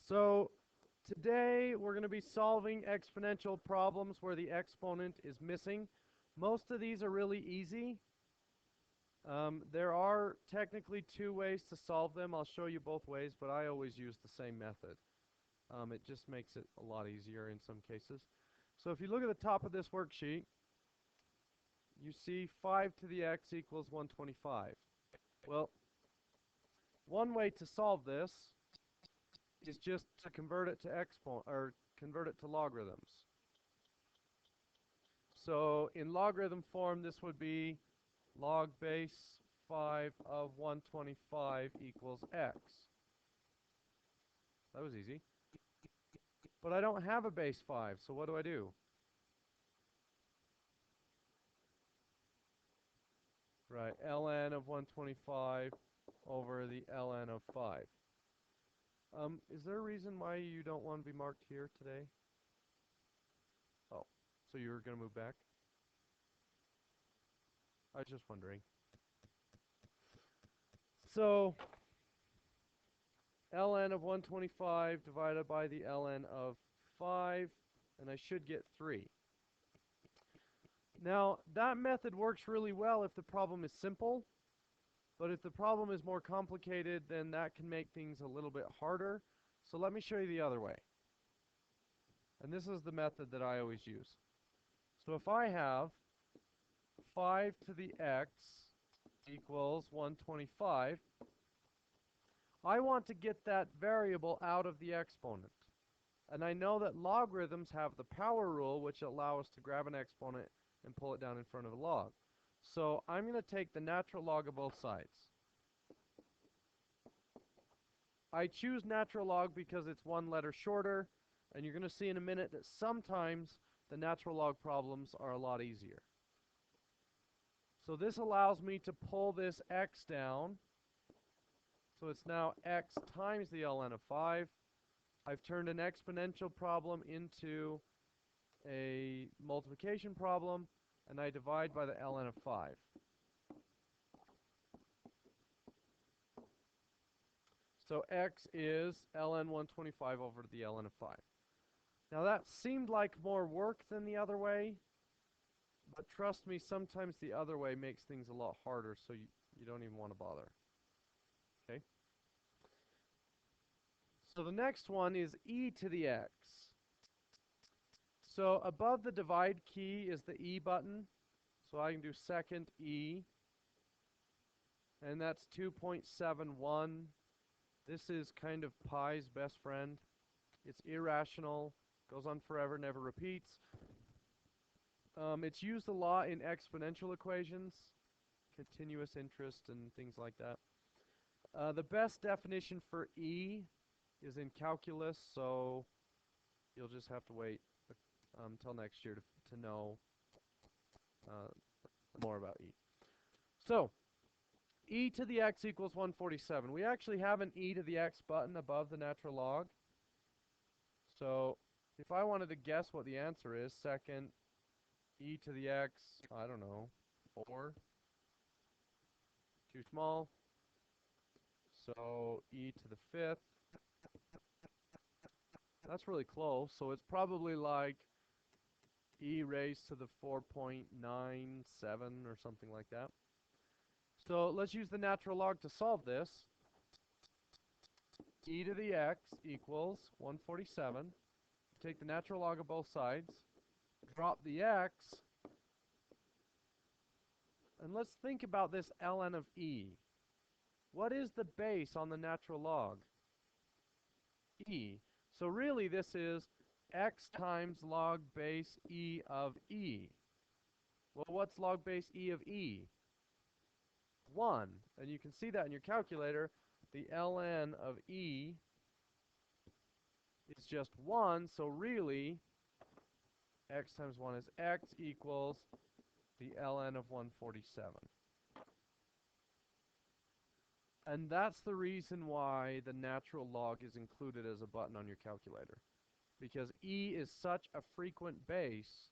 So today we're going to be solving exponential problems where the exponent is missing. Most of these are really easy. There are technically two ways to solve them. I'll show you both ways, but I always use the same method. It just makes it a lot easier in some cases. So if you look at the top of this worksheet, you see 5 to the x equals 125. Well, one way to solve this is just to convert it to convert it to logarithms. So in logarithm form, this would be log base 5 of 125 equals x. That was easy. But I don't have a base 5, so what do? Right, ln of 125 over the ln of 5. Is there a reason why you don't want to be marked here today? Oh, so you're going to move back? I was just wondering. So, ln of 125 divided by the ln of 5, and I should get 3. Now, that method works really well if the problem is simple, but if the problem is more complicated, then that can make things a little bit harder. So let me show you the other way. And this is the method that I always use. So if I have 5 to the x equals 125, I want to get that variable out of the exponent. And I know that logarithms have the power rule, which allow us to grab an exponent and pull it down in front of a log. So I'm going to take the natural log of both sides. I choose natural log because it's one letter shorter, and you're going to see in a minute that sometimes the natural log problems are a lot easier. So this allows me to pull this x down. So it's now x times the ln of 5. I've turned an exponential problem into a multiplication problem, and I divide by the ln of 5. So x is ln 125 over the ln of 5. Now that seemed like more work than the other way, but trust me, sometimes the other way makes things a lot harder, so you don't even want to bother. Okay? So the next one is e to the x. So above the divide key is the E button. So I can do second E. And that's 2.71. This is kind of pi's best friend. It's irrational, goes on forever, never repeats. It's used a lot in exponential equations, continuous interest and things like that. The best definition for E is in calculus, so you'll just have to wait until next year to know more about E. So, e to the x equals 147. We actually have an e to the x button above the natural log. So, if I wanted to guess what the answer is, second e to the x, I don't know, 4. Too small. So, e to the 5th. That's really close. So, it's probably like e raised to the 4.97 or something like that. So let's use the natural log to solve this. E to the x equals 147. Take the natural log of both sides. Drop the x. And let's think about this ln of e. What is the base on the natural log? E. So really this is x times log base e of e. Well, what's log base e of e? 1. And you can see that in your calculator. The ln of e is just 1, so really x times 1 is x equals the ln of 147. And that's the reason why the natural log is included as a button on your calculator. Because e is such a frequent base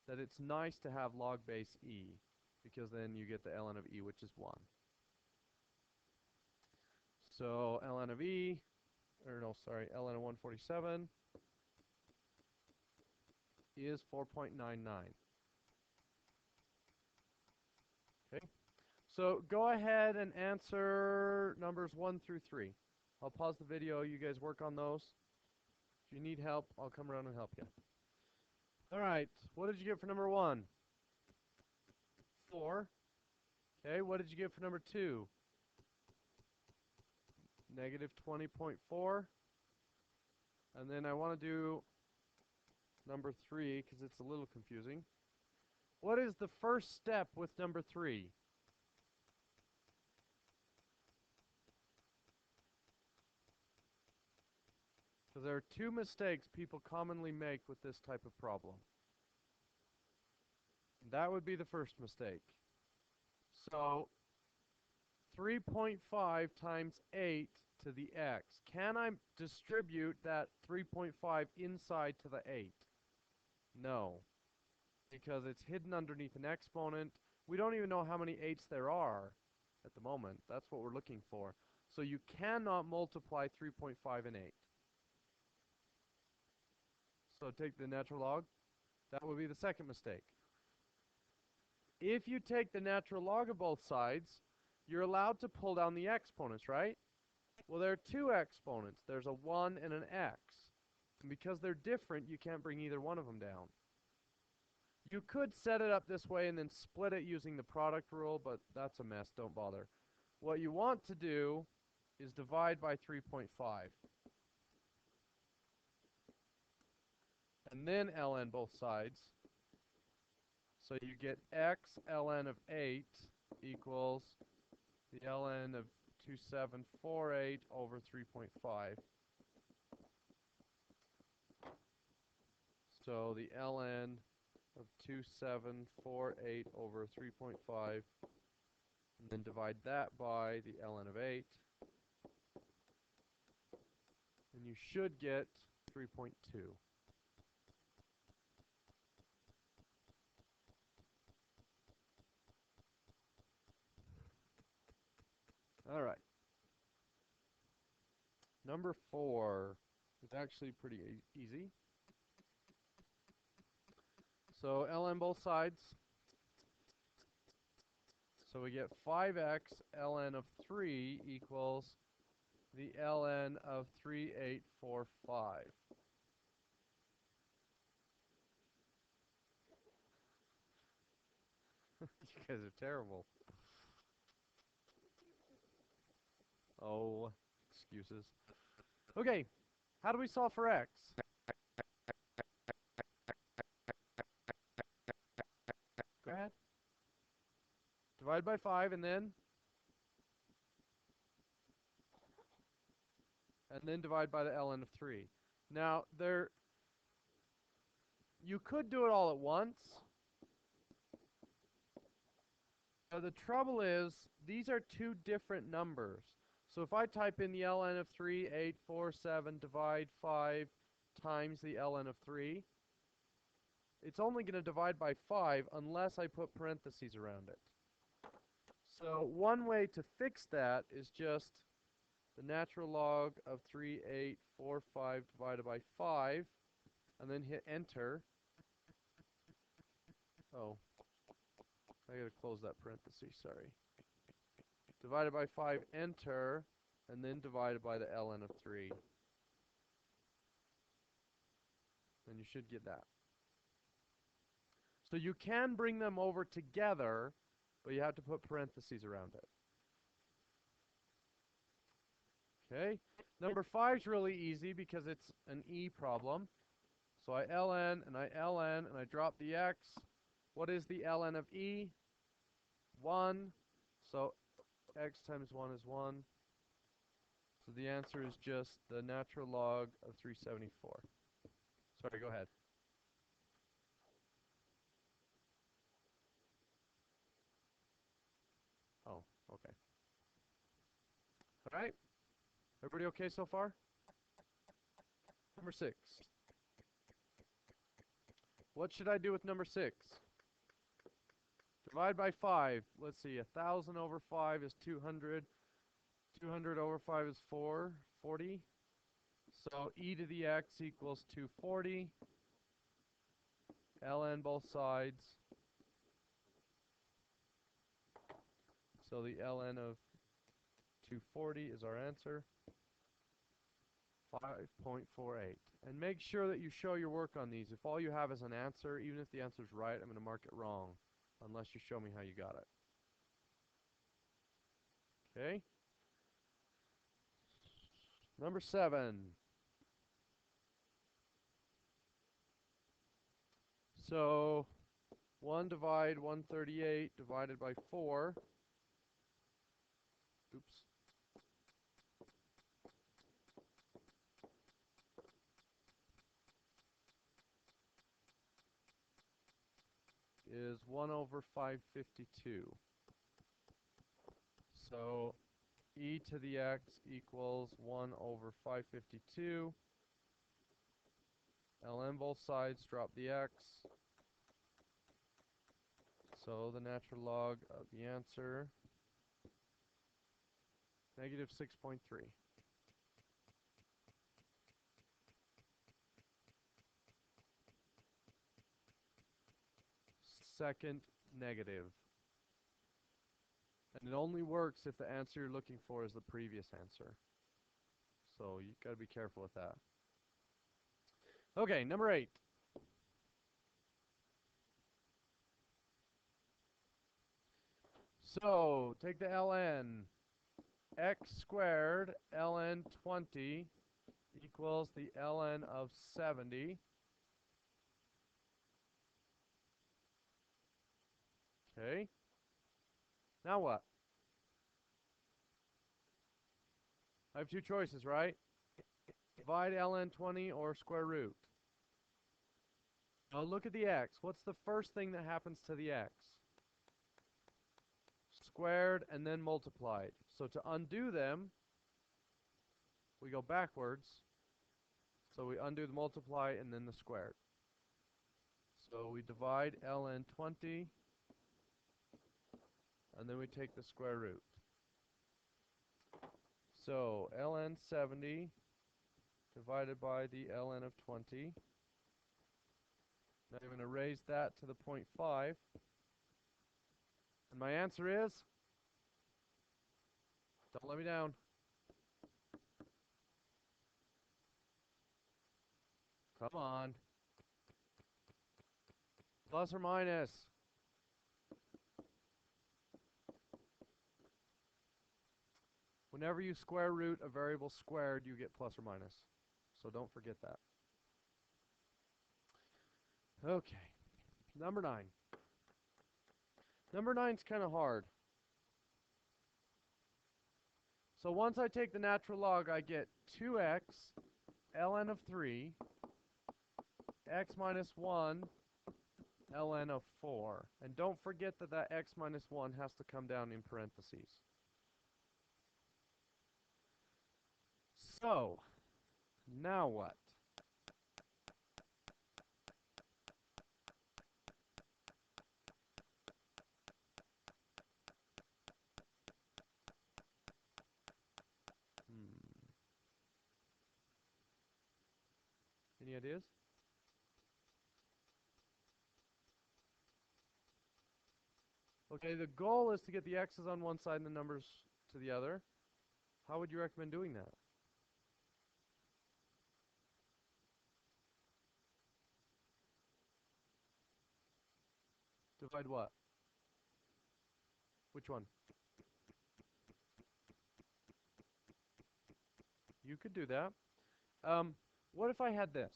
that it's nice to have log base e, because then you get the ln of e, which is 1. So ln of e, or no, sorry, ln of 147 is 4.99. Okay, so go ahead and answer numbers 1 through 3. I'll pause the video, you guys work on those. If you need help, I'll come around and help you. All right, what did you get for number 1? 4. Okay, what did you get for number 2? Negative 20.4. And then I want to do number 3 because it's a little confusing. What is the first step with number 3? Because there are 2 mistakes people commonly make with this type of problem. That would be the first mistake. So 3.5 times 8 to the x. Can I distribute that 3.5 inside to the 8? No, because it's hidden underneath an exponent. We don't even know how many 8s there are at the moment. That's what we're looking for. So you cannot multiply 3.5 and 8. So take the natural log. That would be the second mistake. If you take the natural log of both sides, you're allowed to pull down the exponents, right? Well, there are 2 exponents. There's a 1 and an x. And because they're different, you can't bring either one of them down. You could set it up this way and then split it using the product rule, but that's a mess. Don't bother. What you want to do is divide by 3.5. And then ln both sides. So you get x ln of 8 equals the ln of 2748 over 3.5. So the ln of 2748 over 3.5, and then divide that by the ln of 8, and you should get 3.2. All right. Number 4 is actually pretty easy. So ln both sides. So we get 5x ln of 3 equals the ln of 3845. You guys are terrible. Oh, excuses. Okay, how do we solve for x? Go ahead. Divide by 5 and then divide by the ln of 3. Now, you could do it all at once. The trouble is, these are 2 different numbers. So if I type in the ln of 3847 divide 5 times the ln of 3, it's only going to divide by 5 unless I put parentheses around it. So one way to fix that is just the natural log of 3845 divided by 5, and then hit enter. Oh, I gotta close that parenthesis, sorry. Divided by 5, enter, and then divided by the ln of 3. And you should get that. So you can bring them over together, but you have to put parentheses around it. Okay, number 5 is really easy because it's an E problem. So I ln and I ln and I drop the x. What is the ln of E? 1. So x times 1 is 1. So the answer is just the natural log of 374. Sorry, go ahead. Oh, okay. All right. Everybody okay so far? Number 6. What should I do with number 6? Divide by 5. Let's see. 1,000 over 5 is 200. 200 over 5 is 40. So e to the x equals 240. ln both sides. So the ln of 240 is our answer. 5.48. And make sure that you show your work on these. If all you have is an answer, even if the answer is right, I'm going to mark it wrong, unless you show me how you got it. Okay? Number 7. So 1 divide 138 divided by 4. Oops. Is 1 over 552. So e to the x equals 1 over 552. ln both sides, drop the x. So the natural log of the answer, negative 6.3. Second negative. And it only works if the answer you're looking for is the previous answer. So you've got to be careful with that. Okay, number 8. So take the ln. X squared ln 20 equals the ln of 70. Okay. Now what? I have two choices, right? Divide ln 20 or square root. Now look at the x. What's the first thing that happens to the x? Squared and then multiplied. So to undo them, we go backwards. So we undo the multiply and then the squared. So we divide ln 20, and then we take the square root. So ln 70 divided by the ln of 20. Now I'm going to raise that to the 0.5. And my answer is, don't let me down, come on, plus or minus. Whenever you square root a variable squared, you get plus or minus. So don't forget that. Okay, number 9. Number 9's kind of hard. So once I take the natural log, I get 2x ln of 3, x minus 1 ln of 4. And don't forget that that x minus 1 has to come down in parentheses. So, now what? Any ideas? Okay, the goal is to get the x's on one side and the numbers to the other. How would you recommend doing that? Divide what? Which one? You could do that. What if I had this?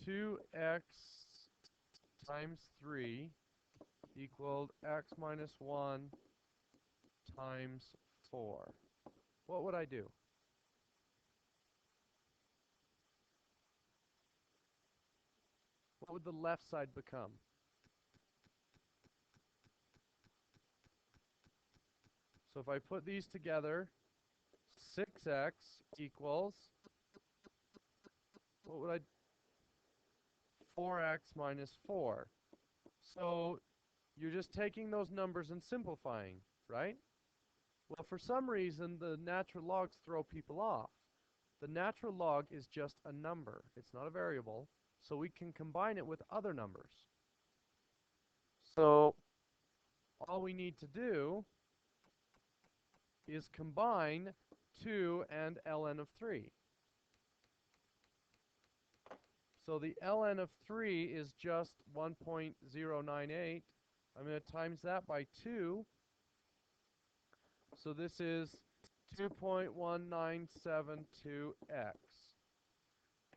2x times 3 equaled x minus 1 times 4. What would I do? What would the left side become? So if I put these together, 6x equals, what would I, 4x minus 4. So you're just taking those numbers and simplifying, right? Well, for some reason, the natural logs throw people off. The natural log is just a number. It's not a variable, so we can combine it with other numbers. So all we need to do is combine 2 and ln of 3. So the ln of 3 is just 1.098. I'm going to times that by 2. So this is 2.1972x.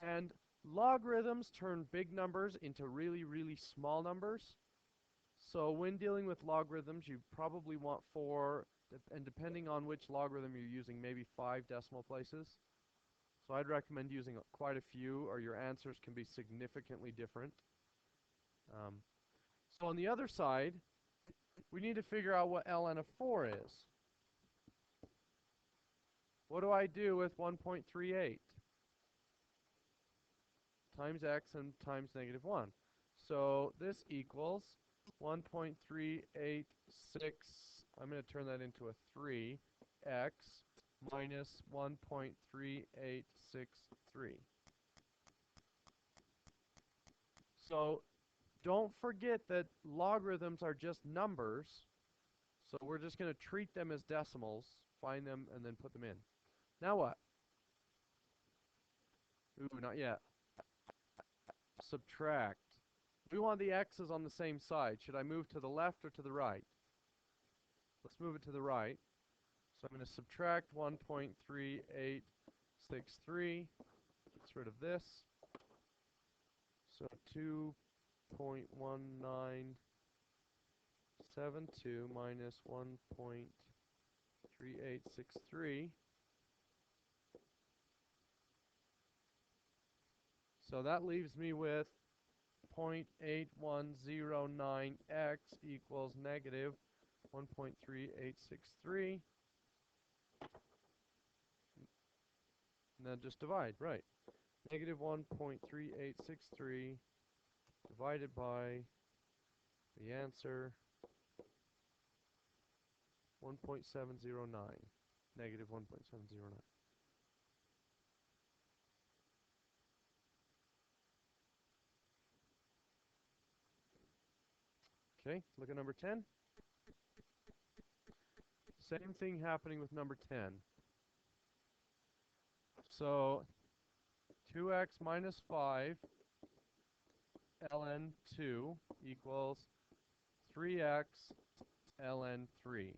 And logarithms turn big numbers into really, really small numbers. So when dealing with logarithms, you probably want 4, and depending on which logarithm you're using, maybe 5 decimal places. So I'd recommend using quite a few, or your answers can be significantly different. So on the other side, we need to figure out what ln of 4 is. What do I do with 1.38? Times x and times negative 1. So this equals 1.386, I'm going to turn that into a 3, x minus 1.3863. So don't forget that logarithms are just numbers, so we're just going to treat them as decimals, find them, and then put them in. Now what? Ooh, not yet. Subtract. We want the x's on the same side. Should I move to the left or to the right? Let's move it to the right. So I'm going to subtract 1.3863. Gets rid of this. So 2.1972 minus 1.3863. So that leaves me with 0.8109x equals negative 1.3863. And then just divide, right. Negative 1.3863 divided by the answer 1.709. Negative 1.709. Okay, look at number 10. Same thing happening with number 10. So 2x minus 5 ln 2 equals 3x ln 3.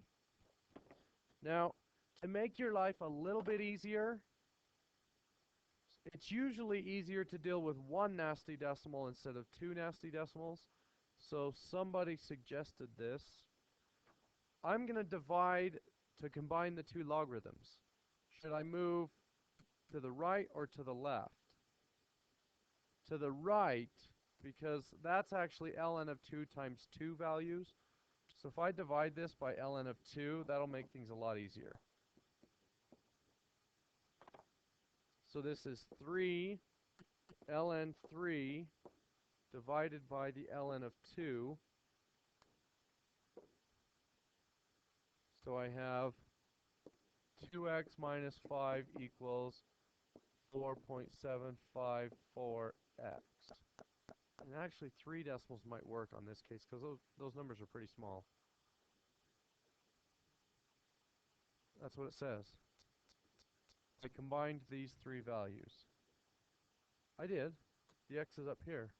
Now, to make your life a little bit easier, it's usually easier to deal with one nasty decimal instead of 2 nasty decimals. So somebody suggested this. I'm going to divide to combine the two logarithms. Should I move to the right or to the left? To the right, because that's actually ln of 2 times 2 values. So if I divide this by ln of 2, that'll make things a lot easier. So this is 3 ln 3 divided by the ln of 2. So I have 2x minus 5 equals 4.754x. And actually 3 decimals might work on this case because those numbers are pretty small. That's what it says. I combined these 3 values. I did. The x is up here.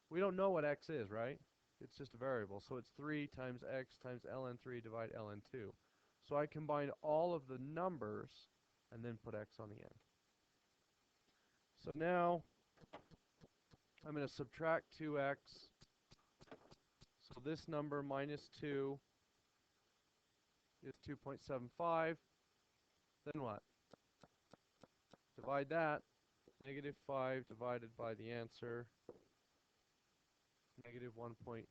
We don't know what x is, right? It's just a variable. So it's 3 times x times ln 3 divide ln 2. So I combine all of the numbers and then put x on the end. So now I'm going to subtract 2x. So this number minus 2 is 2.75. Then what? Divide that. Negative 5 divided by the answer, negative 1.814.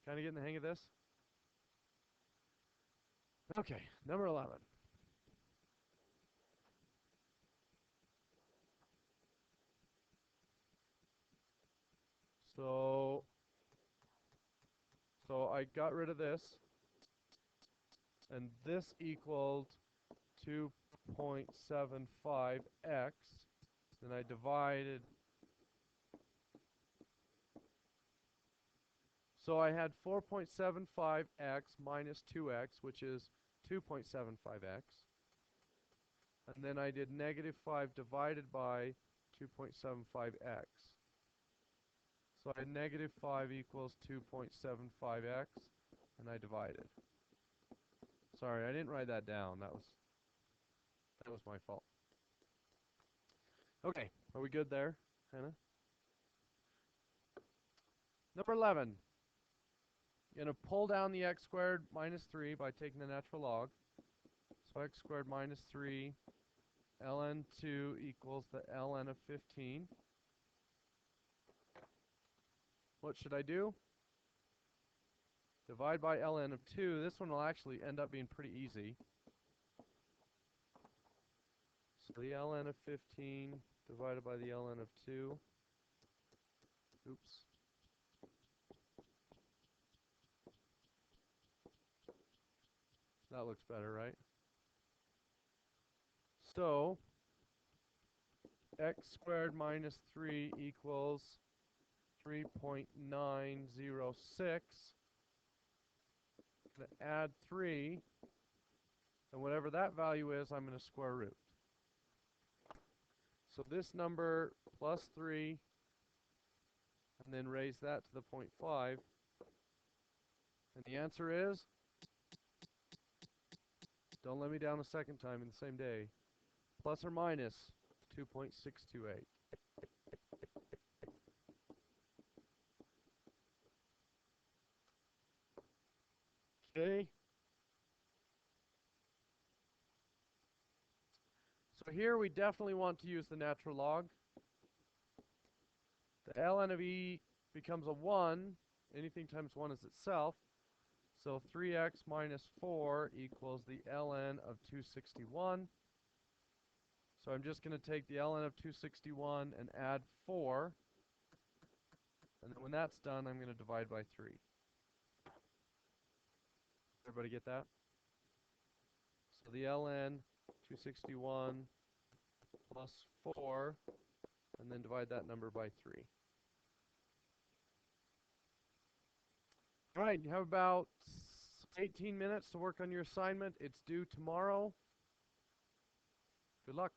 Kind of getting the hang of this? Okay, number 11. So So I got rid of this, and this equaled 2.75x. Then I divided. So I had 4.75x minus 2x, which is 2.75x. And then I did negative 5 divided by 2.75x. So I had negative 5 equals 2.75x, and I divided. Sorry, I didn't write that down. That was my fault. Okay, are we good there, Hannah? Number 11. You're going to pull down the x squared minus 3 by taking the natural log. So x squared minus 3 ln 2 equals the ln of 15. What should I do? Divide by ln of 2. This one will actually end up being pretty easy. So the ln of 15 divided by the ln of 2. Oops. That looks better, right? So x squared minus 3 equals 3.906. I'm going to add 3, and whatever that value is, I'm going to square root. So this number plus 3, and then raise that to the 0.5. And the answer is, don't let me down a second time in the same day, plus or minus 2.628. Okay. So here we definitely want to use the natural log. The ln of e becomes a 1. Anything times 1 is itself. So 3x minus 4 equals the ln of 261. So I'm just going to take the ln of 261 and add 4. And then when that's done, I'm going to divide by 3. Everybody get that? So the ln 261 plus 4, and then divide that number by 3. All right, you have about 18 minutes to work on your assignment. It's due tomorrow. Good luck.